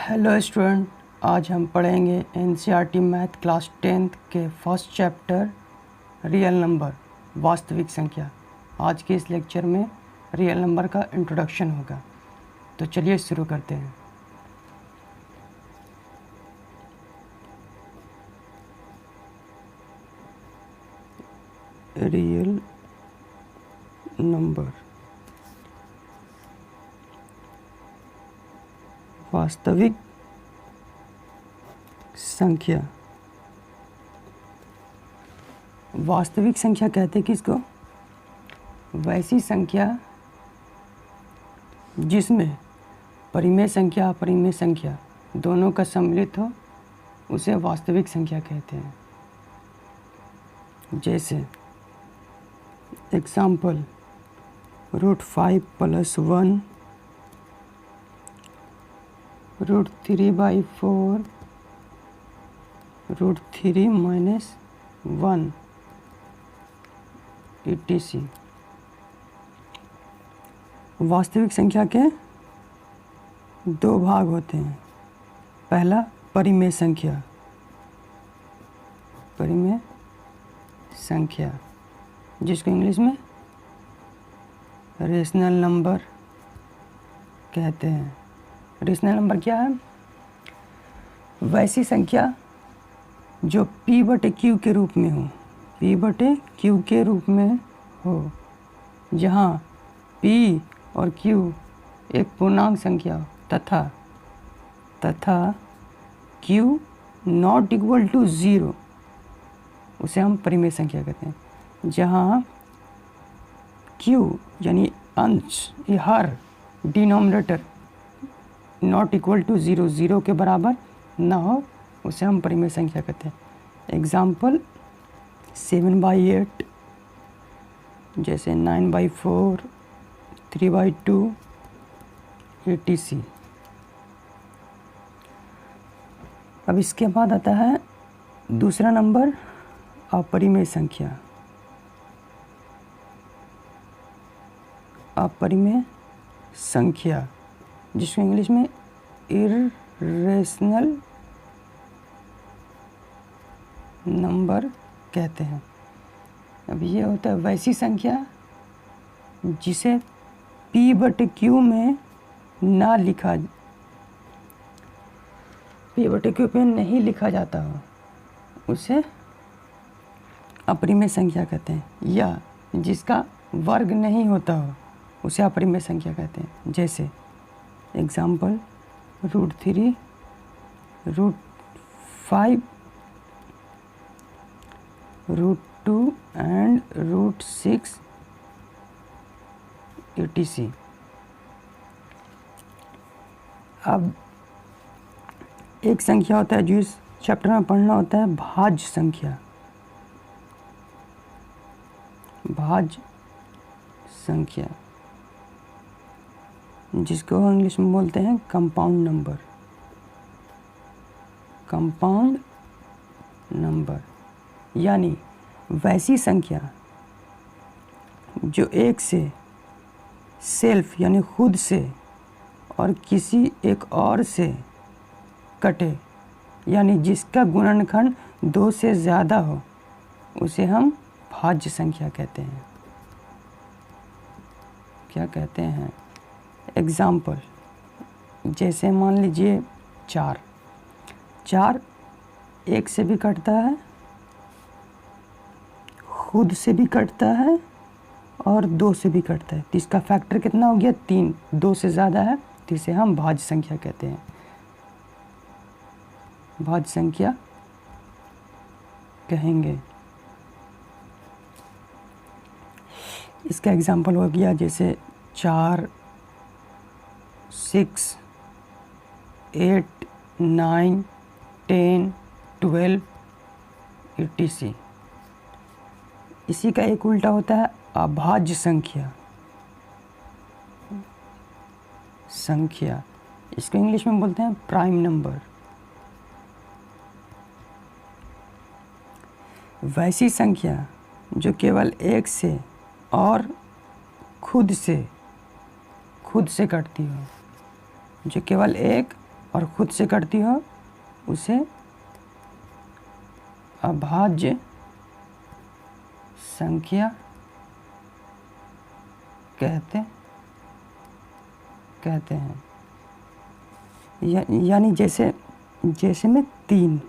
Hello student, आज हम पढ़ेंगे एनसीईआरटी मैथ क्लास 10th के फर्स्ट चैप्टर रियल नंबर वास्तविक संख्या। आज के इस लेक्चर में रियल नंबर का इंट्रोडक्शन होगा, तो चलिए शुरू करते हैं। रियल नंबर वास्तविक संख्या। वास्तविक संख्या कहते हैं किसको? वैसी संख्या जिसमें परिमेय संख्या अपरिमेय संख्या दोनों का सम्मिलित हो, उसे वास्तविक संख्या कहते हैं। जैसे एग्जाम्पल √5 + 1 √3/4 √3 - 1 etc। वास्तविक संख्या के दो भाग होते हैं। पहला परिमेय संख्या, परिमेय संख्या जिसको इंग्लिश में रेशनल नंबर कहते हैं। रेशनल नंबर क्या है? वैसी संख्या जो P/Q के रूप में हो, P/Q के रूप में हो, जहाँ P और Q एक पूर्णांक संख्या हो तथा Q ≠ 0, उसे हम परिमेय संख्या कहते हैं। जहाँ Q यानी अंश या हर डिनोमिनेटर ≠ 0, 0 के बराबर ना हो, उसे हम परिमेय संख्या कहते हैं। एग्जाम्पल 7/8, जैसे 9/4, 3/2 etc। अब इसके बाद आता है दूसरा नंबर, अपरिमेय संख्या। अपरिमेय संख्या जिसको इंग्लिश में इर्रेशनल नंबर कहते हैं। अब ये होता है वैसी संख्या जिसे P/Q में ना लिखा, P/Q पे नहीं लिखा जाता हो, उसे अपरिमेय संख्या कहते हैं। या जिसका वर्ग नहीं होता हो, उसे अपरिमेय संख्या कहते हैं। जैसे एग्जाम्पल √3, √5, √2 and √6 etc। अब एक संख्या होता है जो इस चैप्टर में पढ़ना होता है, भाज्य संख्या। भाज्य संख्या जिसको इंग्लिश में बोलते हैं कंपाउंड नंबर। कंपाउंड नंबर यानी वैसी संख्या जो एक से सेल्फ यानी खुद से और किसी एक और से कटे, यानी जिसका गुणनखंड 2 से ज़्यादा हो, उसे हम भाज्य संख्या कहते हैं। क्या कहते हैं? एग्जाम्पल जैसे मान लीजिए 4 1 से भी कटता है, खुद से भी कटता है और 2 से भी कटता है। तो इसका फैक्टर कितना हो गया? 3। 2 से ज़्यादा है तो इसे हम भाज्य संख्या कहते हैं। भाज्य संख्या कहेंगे। इसका एग्जाम्पल हो गया जैसे 4, 6, 8, 9, 10, 12 etc। इसी का एक उल्टा होता है अभाज्य संख्या। इसको इंग्लिश में बोलते हैं प्राइम नंबर। वैसी संख्या जो केवल एक से और खुद से कटती हो, जो केवल एक और खुद से कटती हो उसे अभाज्य संख्या कहते हैं। यानी जैसे में तीन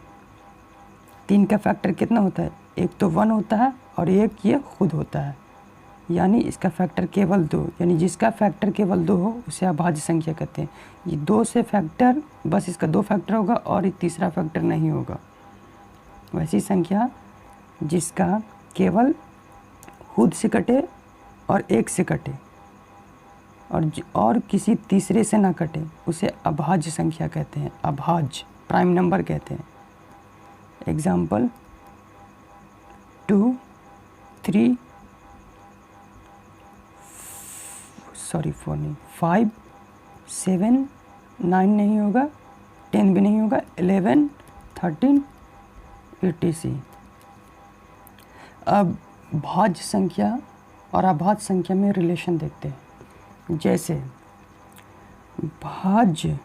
का फैक्टर कितना होता है, एक तो 1 होता है और एक ये खुद होता है, यानी इसका फैक्टर केवल 2, यानी जिसका फैक्टर केवल 2 हो उसे अभाज्य संख्या कहते हैं। ये 2 से फैक्टर, बस इसका 2 फैक्टर होगा और तीसरा फैक्टर नहीं होगा। वैसी संख्या जिसका केवल खुद से कटे और 1 से कटे और किसी तीसरे से ना कटे उसे अभाज्य संख्या कहते हैं, अभाज्य प्राइम नंबर कहते हैं। एग्जाम्पल 2, 3, 4 नहीं, 5, 7, 9 नहीं होगा, 10 भी नहीं होगा, 11, 13 etc। अब भाज्य संख्या और अभाज्य संख्या में रिलेशन देखते हैं। जैसे भाज्य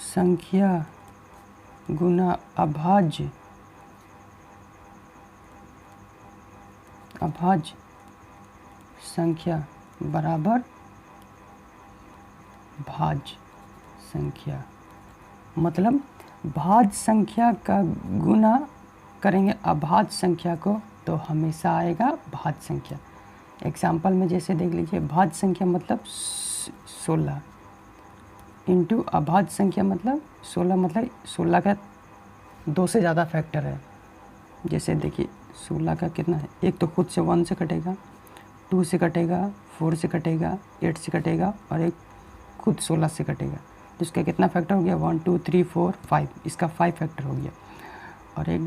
संख्या गुना अभाज्य संख्या बराबर भाज्य संख्या। मतलब भाज्य संख्या का गुना करेंगे अभाज्य संख्या को तो हमेशा आएगा भाज्य संख्या। एग्जाम्पल में जैसे देख लीजिए, भाज्य संख्या मतलब 16 इंटू अभाज्य संख्या मतलब 16, मतलब 16 का 2 से ज़्यादा फैक्टर है। जैसे देखिए 16 का कितना है, एक तो खुद से 1 से कटेगा, 2 से कटेगा, 4 से कटेगा, 8 से कटेगा और एक खुद 16 से कटेगा, तो इसका कितना फैक्टर हो गया, 1 2 3 4 5, इसका 5 फैक्टर हो गया। और एक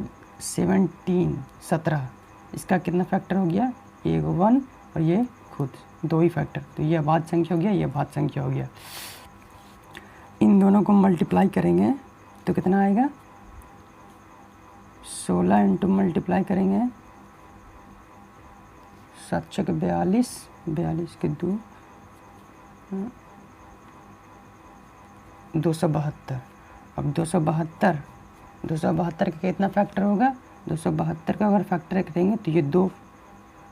17 इसका कितना फैक्टर हो गया, एक 1 और ये खुद 2 ही फैक्टर, तो ये अभाज्य संख्या हो गया, ये भाज्य संख्या हो गया। इन दोनों को मल्टीप्लाई करेंगे तो कितना आएगा, 16 इंटू मल्टीप्लाई करेंगे 7 छक 42, 42 के 2 272। अब 272 का कितना फैक्टर होगा, 272 का अगर फैक्टर करेंगे तो ये 2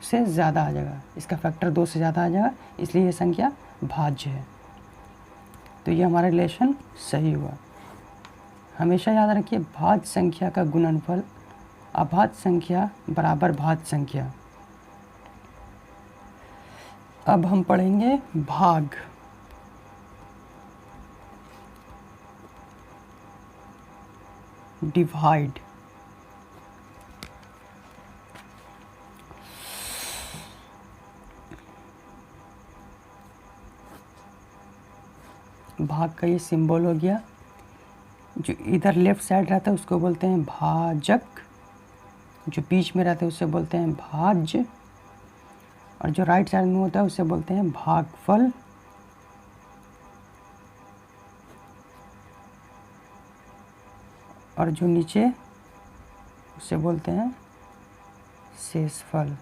से ज़्यादा आ जाएगा, इसका फैक्टर 2 से ज़्यादा आ जाएगा, इसलिए ये संख्या भाज्य है। तो ये हमारा रिलेशन सही हुआ। हमेशा याद रखिए, भाज्य संख्या का गुणनफल अभाज्य संख्या बराबर भाज्य संख्या। अब हम पढ़ेंगे भाग। डिवाइड। भाग का ये सिंबल हो गया, जो इधर लेफ्ट साइड रहता है उसको बोलते हैं भाजक, जो बीच में रहता है उसे बोलते हैं भाज्य, और जो राइट साइड में होता है उसे बोलते हैं भागफल। और जो नीचे उसे बोलते हैं शेषफल।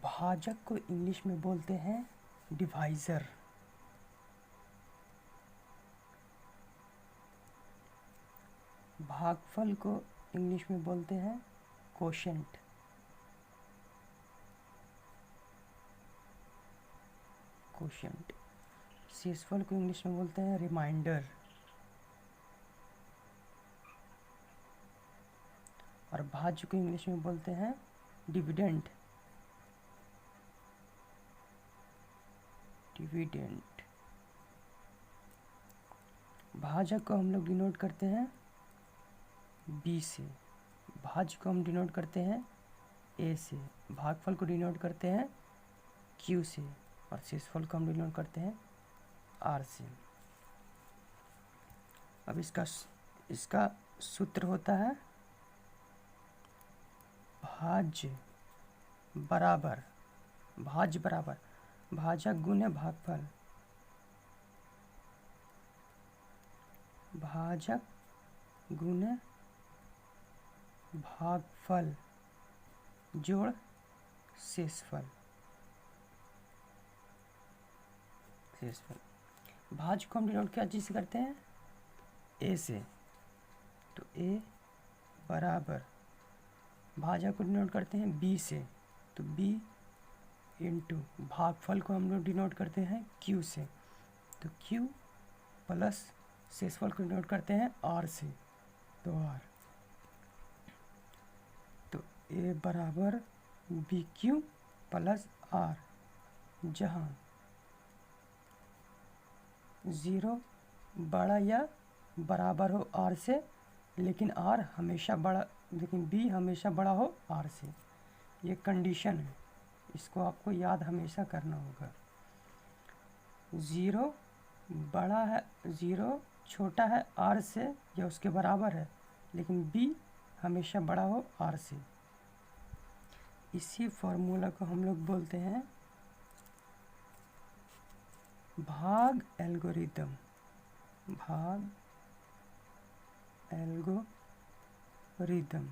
भाजक को इंग्लिश में बोलते हैं डिवाइजर। भागफल को इंग्लिश में बोलते हैं कोशेंट। शेषफल को इंग्लिश में बोलते हैं रिमाइंडर। और भाज्य को इंग्लिश में बोलते हैं डिविडेंड। भाजक को हम लोग डिनोट करते हैं बी से, भाज्य को हम डिनोट करते हैं ए से, भागफल को डिनोट करते हैं क्यू से, और शेषफल को हम डिनोट करते हैं आर से। अब इसका सूत्र होता है भाज्य बराबर भाजक गुने भागफल, भाजक गुने भागफल जोड़ शेषफल। शेषफल। भाज्य को हम डिनोट क्या चीज़ से करते हैं? ए से। तो ए बराबर, भाज्य को डिनोट करते हैं बी से, तो बी इंटू भागफल को हम लोग डिनोट करते हैं क्यू से, तो क्यू प्लस शेषफल को डिनोट करते हैं आर से, तो आर। तो ए बराबर बी क्यू प्लस आर, जहाँ 0 बड़ा या बराबर हो आर से, लेकिन आर हमेशा बड़ा, लेकिन बी हमेशा बड़ा हो आर से। ये कंडीशन है, इसको आपको याद हमेशा करना होगा। 0 बड़ा है, 0 छोटा है आर से या उसके बराबर है, लेकिन बी हमेशा बड़ा हो आर से। इसी फॉर्मूला को हम लोग बोलते हैं भाग एल्गोरिदम। भाग एल्गोरिदम,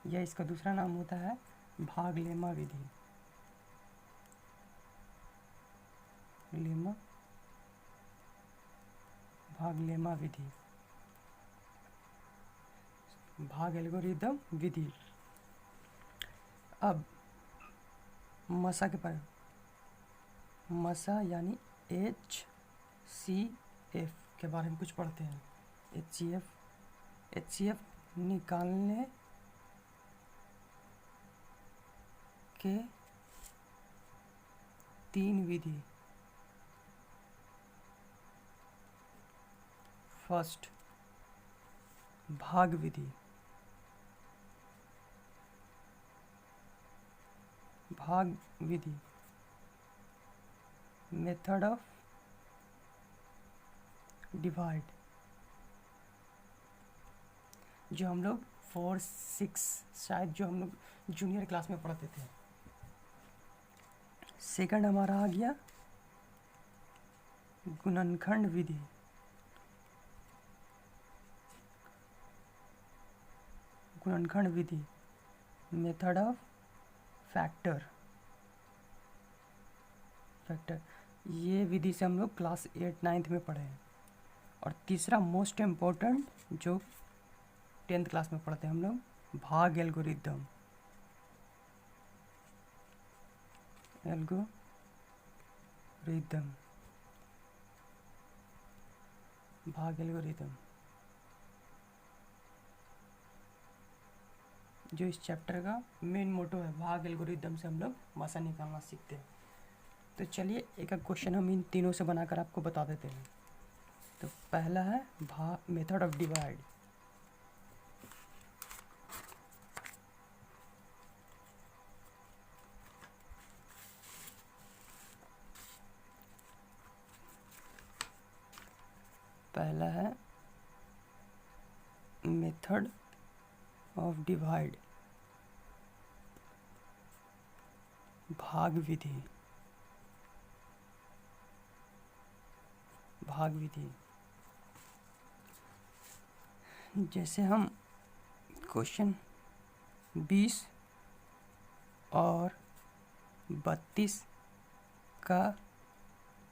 या इसका दूसरा नाम होता है भाग लेमा विधि। भाग लेमा विधि, भाग एल्गोरिदम विधि। अब मसा के पर, मसा यानी HCF के बारे में कुछ पढ़ते हैं। HCF निकालने के 3 विधि। फर्स्ट, भाग विधि। भाग विधि, मेथड ऑफ डिवाइड, जो हम लोग 4-6 शायद जो हम लोग जूनियर क्लास में पढ़ते थे। सेकंड हमारा आ गया गुणनखंड विधि। गुणनखंड विधि, मेथड ऑफ फैक्टर। ये विधि से हम लोग क्लास 8-9 में पढ़े हैं। और तीसरा मोस्ट इम्पोर्टेंट जो 10th क्लास में पढ़ते हैं हम लोग, भाग एल्गोरिदम। भाग एल्गोरिदम, जो इस चैप्टर का मेन मोटो है। भाग एल्गोरिदम से हम लोग मसा निकालना सीखते हैं। तो चलिए एक एक क्वेश्चन हम इन तीनों से बनाकर आपको बता देते हैं। तो पहला है मेथड ऑफ डिवाइड। पहला है मेथड ऑफ डिवाइड, भाग विधि। भाग विधि, जैसे हम क्वेश्चन 20 और 32 का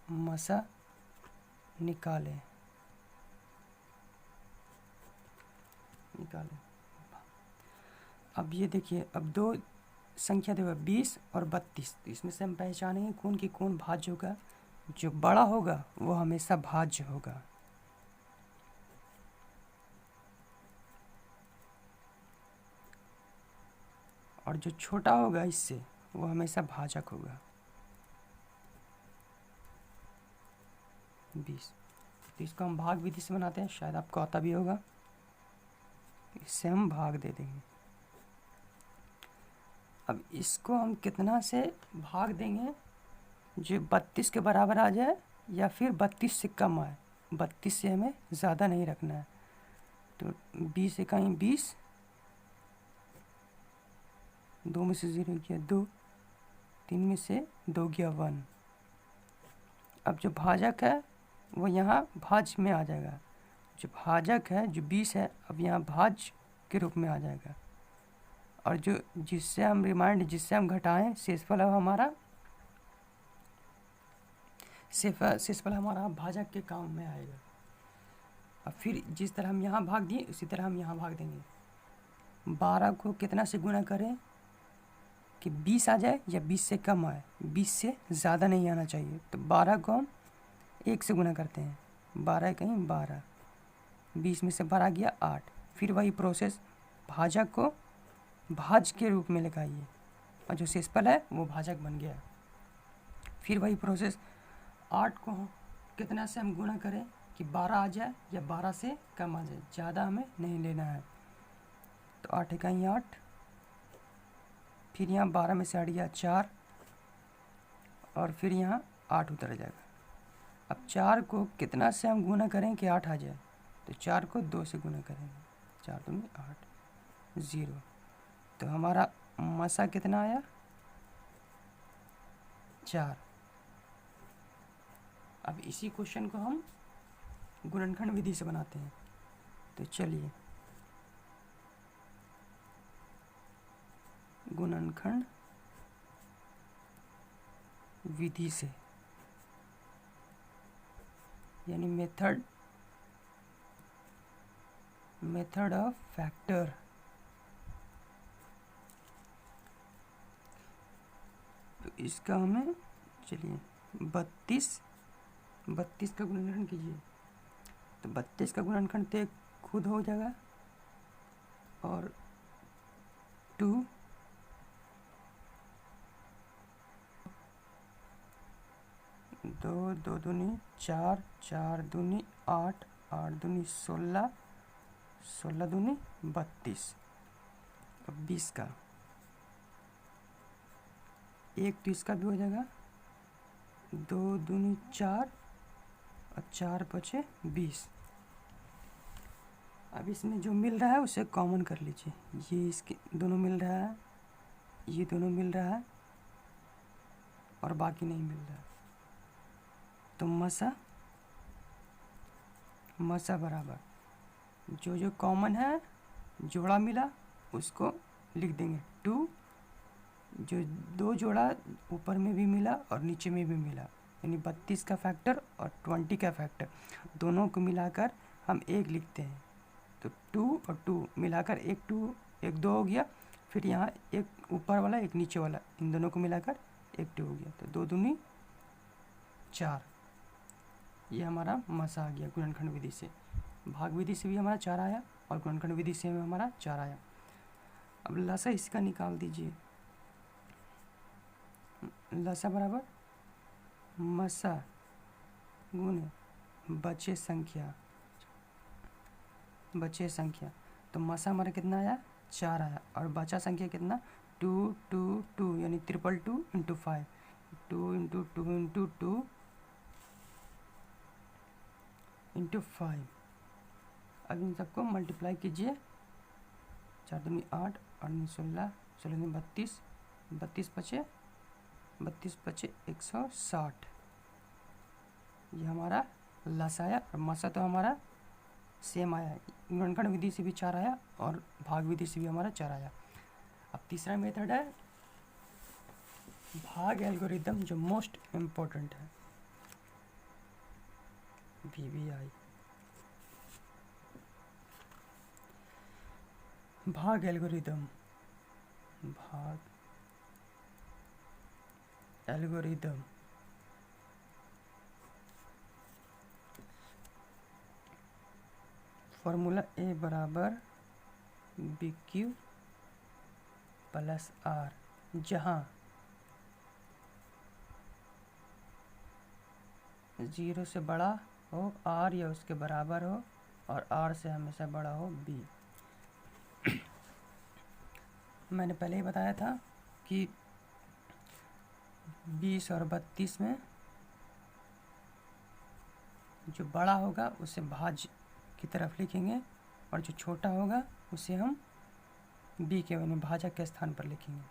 मसा निकालें। अब ये देखिए, अब दो संख्या देखो 20 और 32, तो इसमें से हम पहचानेंगे कौन की कौन भाज्य होगा। जो बड़ा होगा वो हमेशा भाज्य होगा, और जो छोटा होगा इससे वो हमेशा भाजक होगा। 20, तो इसको हम भाग विधि से बनाते हैं, शायद आपको आता भी होगा। इससे हम भाग दे देंगे। अब इसको हम कितना से भाग देंगे? जो 32 के बराबर आ जाए या फिर 32 से कम आए। 32 से हमें ज़्यादा नहीं रखना है। तो 20 से कहीं 20, 2 में से 0 गया 2, 3 में से 2 गया 1। अब जो भाजक है वो यहाँ भाज्य में आ जाएगा। जो भाजक है जो 20 है, अब यहाँ भाज्य के रूप में आ जाएगा। और जो जिससे हम घटाएं शेषफल, अब हमारा शेषफल हमारा भाजक के काम में आएगा। अब फिर जिस तरह हम यहाँ भाग दिए उसी तरह हम यहाँ भाग देंगे। 12 को कितना से गुना करें कि 20 आ जाए या 20 से कम आए, 20 से ज़्यादा नहीं आना चाहिए। तो 12 को हम 1 से गुना करते हैं, 12 कहीं 12, 20 में से 12 गया 8। फिर वही प्रोसेस भाजक को भाज के रूप में लगाइए और जो शेषफल है वो भाजक बन गया। फिर वही प्रोसेस 8 को कितना से हम गुना करें कि 12 आ जाए या 12 से कम आ जाए, ज़्यादा हमें नहीं लेना है। तो 8 इकाई 8, फिर यहाँ 12 में से 8 गया 4 और फिर यहाँ 8 उतर जाएगा। अब 4 को कितना से हम गुना करें कि 8 आ जाए, तो 4 को 2 से गुना करेंगे, 4 दूनी 8, 0। तो हमारा मसा कितना आया 4। अब इसी क्वेश्चन को हम गुणनखंड विधि से बनाते हैं। तो चलिए गुणनखंड विधि से यानी मेथड ऑफ फैक्टर। तो इसका हमें चलिए 32 का गुणनखंड कीजिए। तो 32 का गुणनखंड तो एक खुद हो जाएगा और 2 2 2 दूनी 4 4 दूनी 8 8 दूनी 16 16 दूनी 32। अब 20 का एक तो इसका भी हो जाएगा, 2 दूनी 4 और 4 बचे 20। अब इसमें जो मिल रहा है उसे कॉमन कर लीजिए। ये इसके दोनों मिल रहा है, ये दोनों मिल रहा है और बाकी नहीं मिल रहा है। तो मसा बराबर जो जो कॉमन है जोड़ा मिला उसको लिख देंगे 2, जो 2 जोड़ा ऊपर में भी मिला और नीचे में भी मिला, यानी 32 का फैक्टर और 20 का फैक्टर दोनों को मिलाकर हम 1 लिखते हैं। तो 2 और 2 मिलाकर एक 2 हो गया। फिर यहाँ एक ऊपर वाला एक नीचे वाला, इन दोनों को मिलाकर एक 2 हो गया। तो 2 दूनी 4, ये हमारा मसा आ गया गुणनखंड विधि से। भाग विधि से भी हमारा 4 आया और गुणनखंड विधि से भी हमारा 4 आया। अब लसा इसका निकाल दीजिए। लसा बराबर मसा गुणे बचे संख्या। तो मसा हमारा कितना आया 4 आया और बचा संख्या कितना 2 2 2 यानी 222 इंटू 5, 2 इंटू 2 इंटू 2 इंटू 5। अब इन सबको मल्टीप्लाई कीजिए, 4 दूनी 8 8 दूनी 16 16 दूनी 32 32 बचे 160। ये हमारा लस आया और मसा तो हमारा सेम आया। गुणनखंड विधि से भी 4 आया और भाग विधि से भी हमारा 4 आया। अब तीसरा मेथड है भाग एल्गोरिदम, जो मोस्ट इम्पोर्टेंट है, VBI। भाग एल्गोरिदम फॉर्मूला A बराबर BQ प्लस R, जहाँ 0 से बड़ा हो R या उसके बराबर हो और R से हमेशा बड़ा हो B। मैंने पहले ही बताया था कि 20 और 32 में जो बड़ा होगा उसे भाज की तरफ लिखेंगे और जो छोटा होगा उसे हम B के यानी भाजक के स्थान पर लिखेंगे।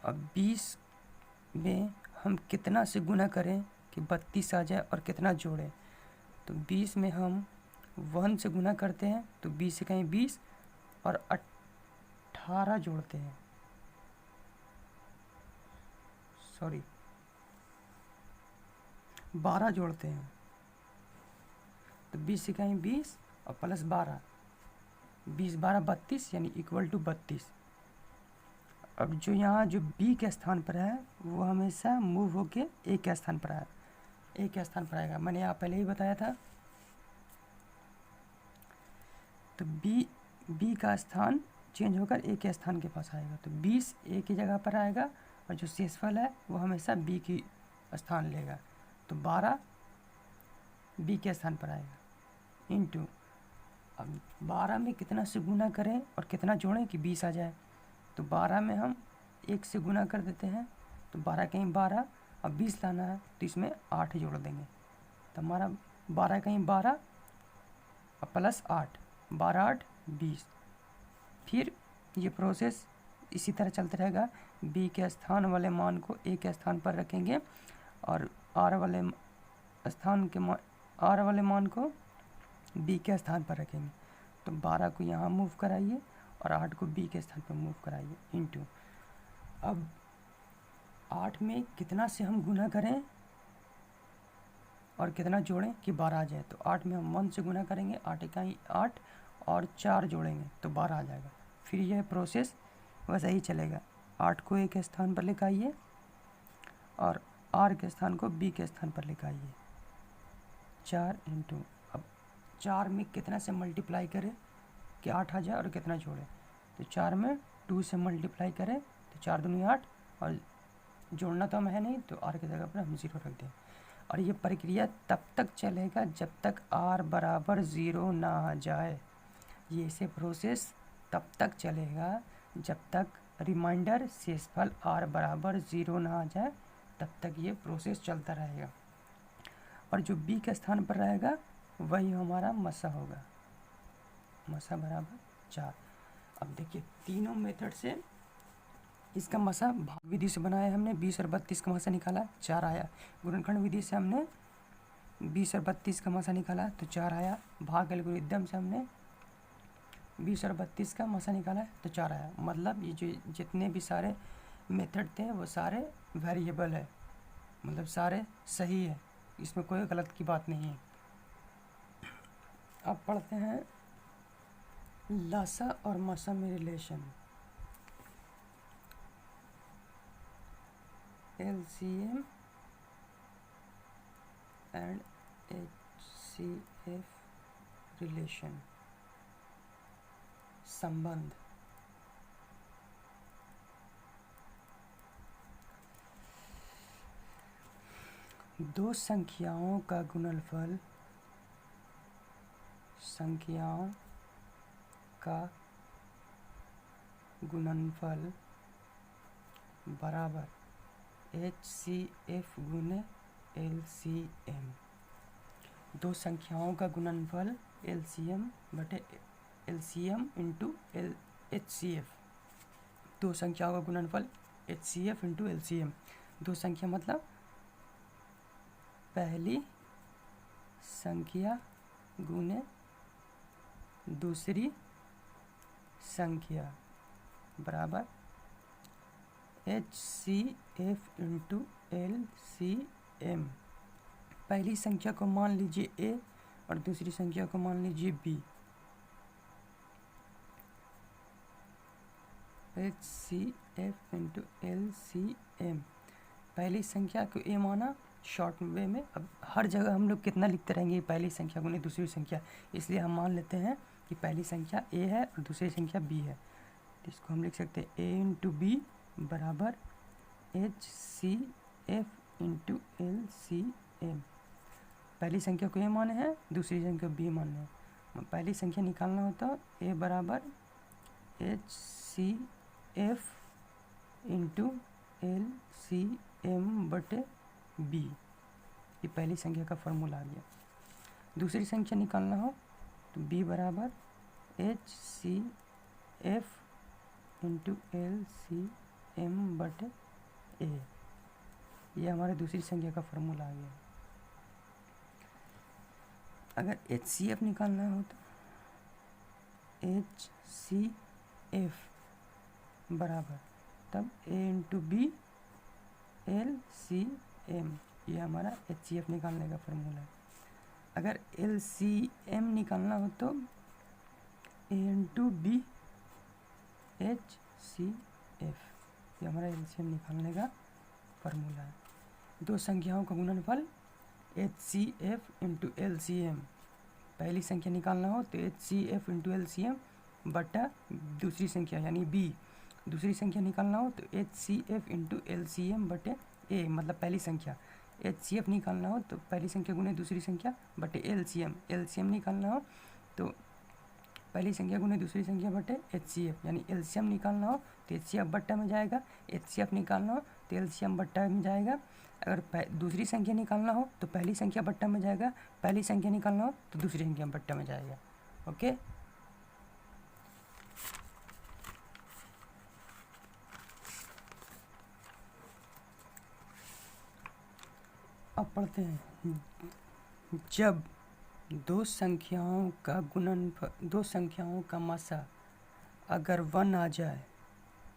अब 20 में हम कितना से गुना करें कि 32 आ जाए और कितना जोड़ें। तो 20 में हम 1 से गुना करते हैं तो 20 से कहीं 20 और 18 जोड़ते हैं, 12 जोड़ते हैं तो 20 इकाई 20 और प्लस 12, 20 12 32 यानी इक्वल टू 32। अब जो यहाँ जो बी के स्थान पर है वो हमेशा मूव होके ए के स्थान पर आए, ए के स्थान पर आएगा। मैंने यहाँ पहले ही बताया था। तो बी का स्थान चेंज होकर ए के स्थान के पास आएगा, तो 20 ए की जगह पर आएगा और जो शेषफल है वो हमेशा बी की स्थान लेगा, तो 12 बी के स्थान पर आएगा इनटू। अब 12 में कितना से गुना करें और कितना जोड़ें कि 20 आ जाए, तो 12 में हम 1 से गुना कर देते हैं, तो 12 कहीं 12, अब 20 लाना है तो इसमें 8 जोड़ देंगे, तो हमारा 12 कहीं 12 और प्लस 8, 12 8 20। फिर ये प्रोसेस इसी तरह चलता रहेगा। बी के स्थान वाले मान को ए के स्थान पर रखेंगे और आर वाले मान को बी के स्थान पर रखेंगे। तो 12 को यहाँ मूव कराइए और 8 को बी के स्थान पर मूव कराइए इनटू। अब 8 में कितना से हम गुना करें और कितना जोड़ें कि 12 आ जाए, तो 8 में हम 1 से गुना करेंगे, 8 इकाई 8 और 4 जोड़ेंगे तो 12 आ जाएगा। फिर यह प्रोसेस वैसा ही चलेगा। 8 को ए के स्थान पर लेकर आइए और आर के स्थान को बी के स्थान पर लेकर आइए, 4 इंटू। अब 4 में कितना से मल्टीप्लाई करें कि 8 आ जाए और कितना जोड़ें, तो 4 में 2 से मल्टीप्लाई करें तो 4 दूनी 8 और जोड़ना तो हम है नहीं तो आर की जगह पर हम 0 रख दें। और ये प्रक्रिया तब तक चलेगा जब तक आर बराबर 0 ना आ जाए। ये ऐसे प्रोसेस तब तक चलेगा जब तक रिमाइंडर शेषफल आर बराबर 0 ना आ जाए, तब तक ये प्रोसेस चलता रहेगा। और जो बी के स्थान पर रहेगा वही हमारा मसा होगा, मसा बराबर 4। अब देखिए तीनों मेथड से इसका मसा भाग विधि से बनाया हमने, 20 और 32 का मसा निकाला 4 आया। गुणनखंड विधि से हमने 20 और 32 का मसा निकाला तो 4 आया। भाग एल्गोरिथम से हमने 20 और 32 का मसा निकाला तो 4 आया। मतलब ये जो जितने भी सारे मेथड थे वो सारे वेरिएबल है, मतलब सारे सही है, इसमें कोई गलत की बात नहीं है। अब पढ़ते हैं लासा और मसा में relation. LCM and HCF relation, संबंध। दो संख्याओं का गुणनफल, संख्याओं का गुणनफल बराबर HCF गुने LCM। दो संख्याओं का गुणनफल LCM बटे LCM इंटू HCF। दो संख्याओं का गुणनफल HCF इंटू LCM। दो संख्या मतलब पहली संख्या गुने दूसरी संख्या बराबर HCF इंटू LCM। पहली संख्या को मान लीजिए A और दूसरी संख्या को मान लीजिए B। HCF into LCM। पहली संख्या को A माना शॉर्ट वे में। अब हर जगह हम लोग कितना लिखते रहेंगे, पहली संख्या गुने दूसरी संख्या, इसलिए हम मान लेते हैं कि पहली संख्या A है और दूसरी संख्या B है। इसको हम लिख सकते हैं A इंटू बी बराबर HCF इंटू LCM। पहली संख्या को A माने हैं, दूसरी संख्या को B माने हैं। पहली संख्या निकालना होता A बराबर HCF इंटू LCM बटे B। ये पहली संख्या का फॉर्मूला आ गया। दूसरी संख्या निकालना हो तो B बराबर HCF इंटू LCM बटे A। ये हमारे दूसरी संख्या का फॉर्मूला आ गया। अगर HCF निकालना हो तो HCF बराबर तब A इंटू B LCM। ये है हमारा HCF निकालने का फार्मूला। अगर LCM निकालना हो तो A इंटू बी HCF, ये हमारा LCM निकालने का फार्मूला है। दो संख्याओं का गुणनफल HCF इंटू LCM, पहली संख्या निकालना हो तो HCF इंटू LCM बटा दूसरी संख्या यानी B, दूसरी संख्या निकालना हो तो HCF इंटू LCM बटे A, मतलब पहली संख्या। HCF निकालना हो तो पहली संख्या गुने दूसरी संख्या बटे LCM, LCM निकालना हो तो पहली संख्या गुने दूसरी संख्या बटे HCF, यानी LCM निकालना हो तो HCF बट्टा में जाएगा, HCF निकालना हो तो LCM बट्टा में जाएगा। अगर दूसरी संख्या निकालना हो तो पहली संख्या बट्टा में जाएगा, पहली संख्या निकालना हो तो दूसरी संख्या बट्टा में जाएगा। ओके, अब पढ़ते हैं। जब दो संख्याओं का मसा अगर 1 आ जाए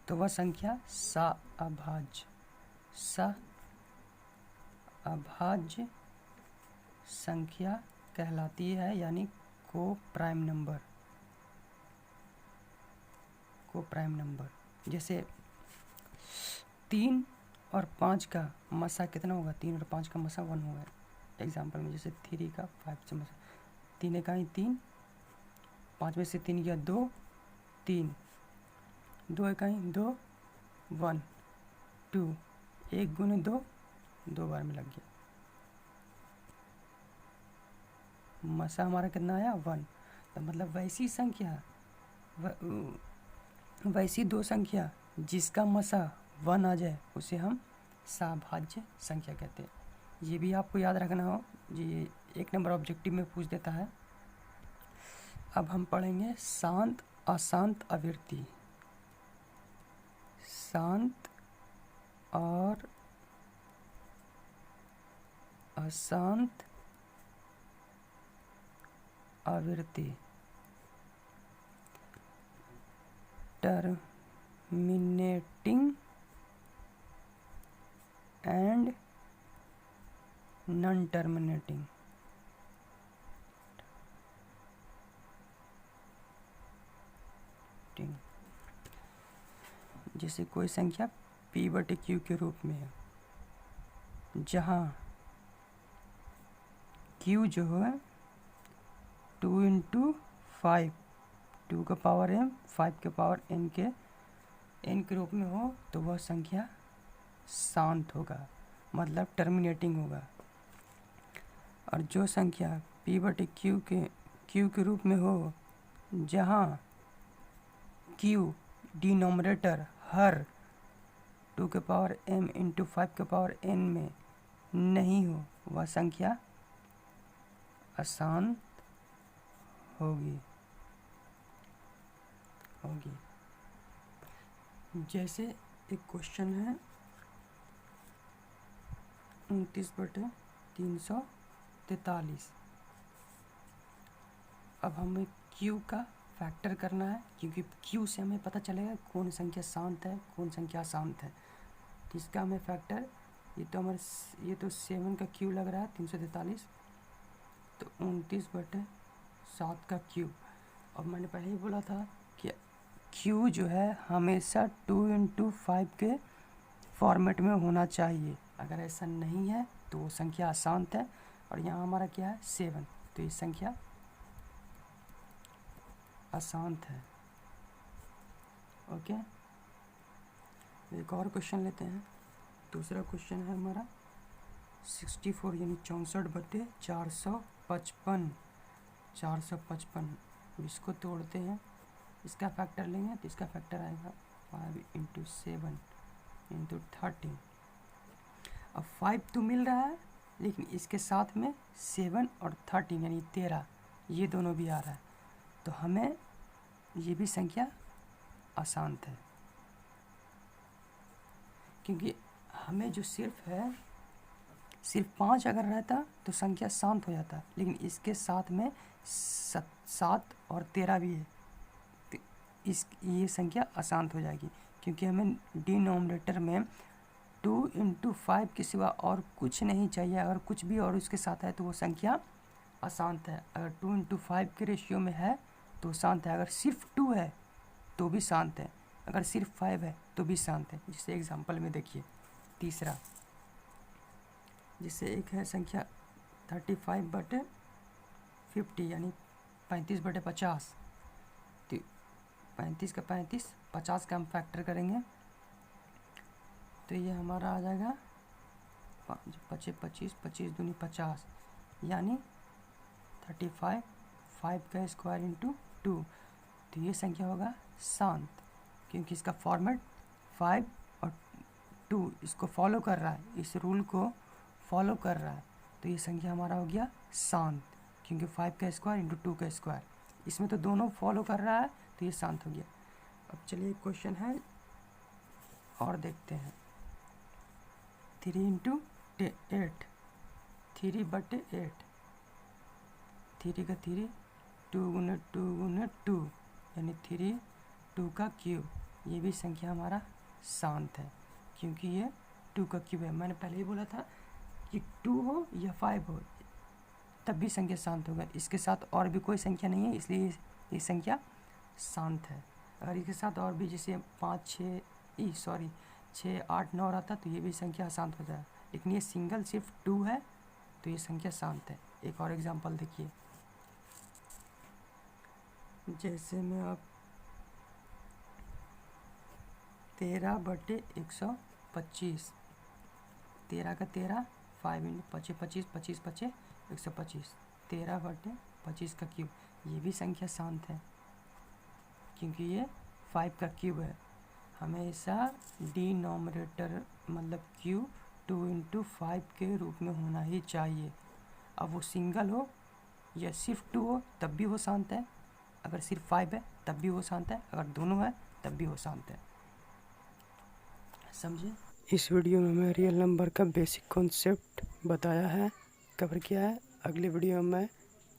तो वह संख्या अभाज्य संख्या कहलाती है, यानी को प्राइम नंबर। जैसे 3 और 5 का मसा कितना होगा, 3 और 5 का मसा 1 होगा। एग्जाम्पल में जैसे 3 का 5 से मसा 3 इकाई 3, 5 में से 3 गया 2, 3, 2 इकाई 2, 1, 2, 1 गुने 2, 2 बार में लग गया। मसा हमारा कितना आया 1। तो मतलब वैसी दो संख्या जिसका मसा 1 आ जाए उसे हम सभाज्य संख्या कहते हैं। ये भी आपको याद रखना हो, ये 1 नंबर ऑब्जेक्टिव में पूछ देता है। अब हम पढ़ेंगे शांत अशांत आवृत्ति। शांत और अशांत आवृत्ति, टर्मिनेटिंग एंड नॉन टर्मिनेटिंग। जैसे कोई संख्या P बटे Q के रूप में है, जहाँ Q जो है 2 इंटू 5, 2 का पावर m 5 के पावर n के रूप में हो तो वह संख्या शांत होगा, मतलब टर्मिनेटिंग होगा। और जो संख्या P बटे Q के रूप में हो, जहाँ Q डिनोमिनेटर हर 2 के पावर m इंटू 5 के पावर n में नहीं हो, वह संख्या अशांत होगी। जैसे एक क्वेश्चन है 29/343। अब हमें Q का फैक्टर करना है, क्योंकि Q से हमें पता चलेगा कौन संख्या शांत है कौन संख्या अशांत है। तो इसका हमें फैक्टर, ये तो 7 का Q लग रहा है 343, तो 29/7 का Q। और मैंने पहले ही बोला था कि Q जो है हमेशा 2 इंटू 5 के फॉर्मेट में होना चाहिए। अगर ऐसा नहीं है तो वो संख्या अशांत है। और यहाँ हमारा क्या है 7, तो ये संख्या अशांत है। ओके, एक और क्वेश्चन लेते हैं। दूसरा क्वेश्चन है हमारा 64 यानी 64/455। इसको तोड़ते हैं, इसका फैक्टर लेंगे तो इसका फैक्टर आएगा 5 इंटू 7 इंटू 13। अब 5 तो मिल रहा है, लेकिन इसके साथ में 7 और 13 यानी 13 ये दोनों भी आ रहा है, तो हमें ये भी संख्या अशांत है। क्योंकि हमें जो सिर्फ 5 अगर रहता तो संख्या शांत हो जाता, लेकिन इसके साथ में 7 और 13 भी है, तो ये संख्या अशांत हो जाएगी। क्योंकि हमें डिनोमिनेटर में 2 इंटू 5 के सिवा और कुछ नहीं चाहिए। अगर कुछ भी और उसके साथ है तो वो संख्या अशांत है। अगर 2 इंटू 5 के रेशियो में है तो शांत है। अगर सिर्फ 2 है तो भी शांत है। अगर सिर्फ 5 है तो भी शांत है। जिससे एग्जाम्पल में देखिए तीसरा, जिससे एक है संख्या 35/50 यानी 35/50। तो 35 का 35, 50 का हम फैक्टर करेंगे तो ये हमारा आ जाएगा 5 × 25, 25 दूनी 50 यानी 35, 5 का स्क्वायर इंटू 2। तो ये संख्या होगा शांत, क्योंकि इसका फॉर्मेट 5 और 2 इसको फॉलो कर रहा है, इस रूल को फॉलो कर रहा है। तो ये संख्या हमारा हो गया शांत, क्योंकि 5 का स्क्वायर इंटू 2 का स्क्वायर, इसमें तो दोनों फॉलो कर रहा है, तो ये शांत हो गया। अब चलिए एक क्वेश्चन है और देखते हैं। 3 इंटू 8, 3/8, 3 का 3, 2 × 2 × 2 यानी 3, 2 का क्यूब। ये भी संख्या हमारा शांत है, क्योंकि ये 2 का क्यूब है। मैंने पहले ही बोला था कि 2 हो या 5 हो तब भी संख्या शांत होगा। इसके साथ और भी कोई संख्या नहीं है, इसलिए ये संख्या शांत है। अगर इसके साथ और भी जैसे 5, 6, 8, 9 रहता तो ये भी संख्या अशांत हो जाए, लेकिन ये सिंगल सिर्फ 2 है तो ये संख्या शांत है। एक और एग्जांपल देखिए, जैसे में आप 13/125, 13 का 13, 5 × 25, 25, 25, 25, 125, 13/25 का क्यूब। ये भी संख्या शांत है, क्योंकि ये 5 का क्यूब है। हमेशा डिनोमिनेटर मतलब क्यूब 2 इंटू 5 के रूप में होना ही चाहिए। अब वो सिंगल हो या सिर्फ 2 हो तब भी वो शांत है। अगर सिर्फ 5 है तब भी वो शांत है, अगर दोनों है तब भी वो शांत है। समझे? इस वीडियो में मैं रियल नंबर का बेसिक कॉन्सेप्ट बताया है, कवर किया है। अगले वीडियो में मैं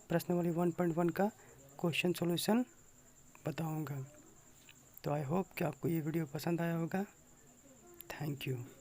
प्रश्नावली 1.1 का क्वेश्चन सॉल्यूशन बताऊंगा। तो आई होप कि आपको ये वीडियो पसंद आया होगा। Thank you.